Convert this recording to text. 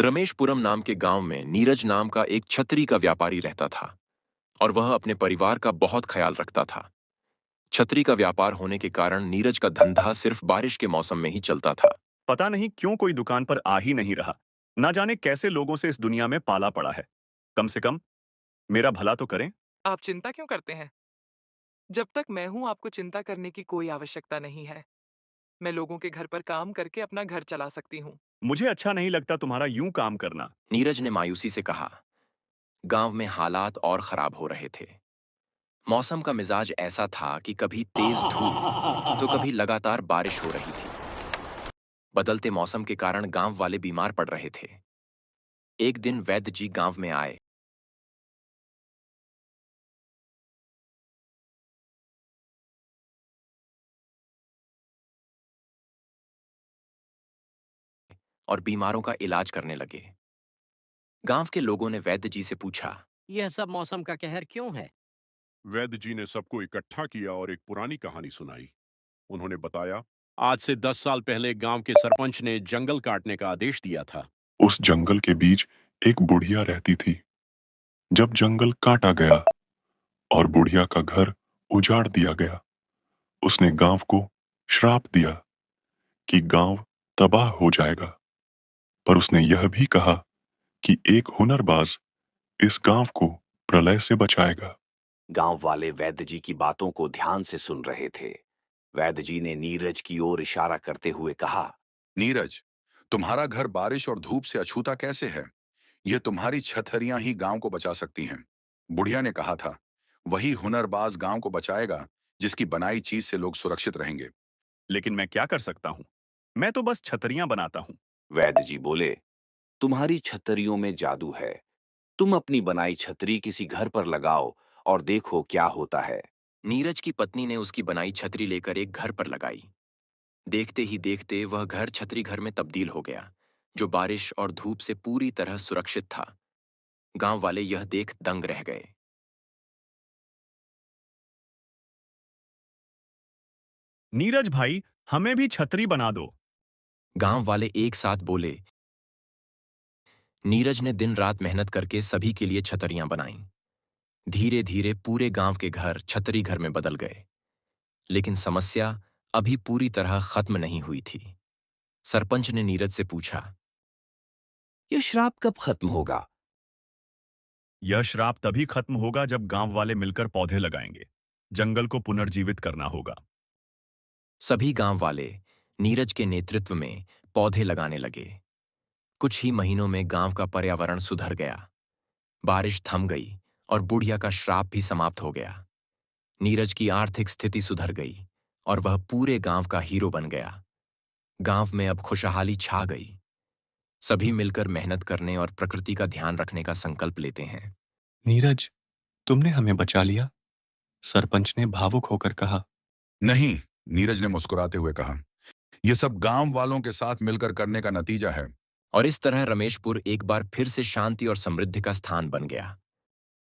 रमेशपुरम नाम के गांव में नीरज नाम का एक छतरी का व्यापारी रहता था और वह अपने परिवार का बहुत ख्याल रखता था। छतरी का व्यापार होने के कारण नीरज का धंधा सिर्फ बारिश के मौसम में ही चलता था। पता नहीं क्यों कोई दुकान पर आ ही नहीं रहा। ना जाने कैसे लोगों से इस दुनिया में पाला पड़ा है। कम से कम मेरा भला तो करें। आप चिंता क्यों करते हैं? जब तक मैं हूँ आपको चिंता करने की कोई आवश्यकता नहीं है। मैं लोगों के घर पर काम करके अपना घर चला सकती हूँ। मुझे अच्छा नहीं लगता तुम्हारा यूं काम करना। नीरज ने मायूसी से कहा। गांव में हालात और खराब हो रहे थे। मौसम का मिजाज ऐसा था कि कभी तेज धूप तो कभी लगातार बारिश हो रही थी। बदलते मौसम के कारण गांव वाले बीमार पड़ रहे थे। एक दिन वैद्य जी गांव में आए और बीमारों का इलाज करने लगे। गांव के लोगों ने वैद्य जी से पूछा। यह सब मौसम का कहर क्यों है? वैद्य जी ने सबको इकट्ठा किया और एक पुरानी कहानी सुनाई। उन्होंने बताया, आज से 10 साल पहले गांव के सरपंच ने जंगल काटने का आदेश दिया था। उस जंगल के बीच एक बुढ़िया रहती थी। जब जंगल काटा गया और बुढ़िया का घर उजाड़ दिया गया, उसने गांव को श्राप दिया कि गांव तबाह हो जाएगा। पर उसने यह भी कहा कि एक हुनरबाज इस गांव को प्रलय से बचाएगा। गांव वाले वैद्य जी की बातों को ध्यान से सुन रहे थे। वैद्य जी ने नीरज की ओर इशारा करते हुए कहा। नीरज, तुम्हारा घर बारिश और धूप से अछूता कैसे है? ये तुम्हारी छतरियां ही गांव को बचा सकती हैं। बुढ़िया ने कहा था, वही हुनरबाज गांव को बचाएगा जिसकी बनाई चीज से लोग सुरक्षित रहेंगे। लेकिन मैं क्या कर सकता हूँ? मैं तो बस छतरियां बनाता हूँ। वैद्य जी बोले, तुम्हारी छतरियों में जादू है। तुम अपनी बनाई छतरी किसी घर पर लगाओ और देखो क्या होता है। नीरज की पत्नी ने उसकी बनाई छतरी लेकर एक घर पर लगाई। देखते ही देखते वह घर छतरी घर में तब्दील हो गया, जो बारिश और धूप से पूरी तरह सुरक्षित था। गांव वाले यह देख दंग रह गए। नीरज भाई, हमें भी छतरी बना दो। गांव वाले एक साथ बोले। नीरज ने दिन रात मेहनत करके सभी के लिए छतरियां बनाईं। धीरे धीरे पूरे गांव के घर छतरी घर में बदल गए। लेकिन समस्या अभी पूरी तरह खत्म नहीं हुई थी। सरपंच ने नीरज से पूछा। ये श्राप कब खत्म होगा? यह श्राप तभी खत्म होगा जब गांव वाले मिलकर पौधे लगाएंगे। जंगल को पुनर्जीवित करना होगा। सभी गांव वाले नीरज के नेतृत्व में पौधे लगाने लगे। कुछ ही महीनों में गांव का पर्यावरण सुधर गया। बारिश थम गई और बुढ़िया का श्राप भी समाप्त हो गया। नीरज की आर्थिक स्थिति सुधर गई और वह पूरे गांव का हीरो बन गया। गांव में अब खुशहाली छा गई। सभी मिलकर मेहनत करने और प्रकृति का ध्यान रखने का संकल्प लेते हैं। नीरज, तुमने हमें बचा लिया, सरपंच ने भावुक होकर कहा। नहीं, नीरज ने मुस्कुराते हुए कहा, यह सब गांव वालों के साथ मिलकर करने का नतीजा है। और इस तरह रमेशपुर एक बार फिर से शांति और समृद्धि का स्थान बन गया।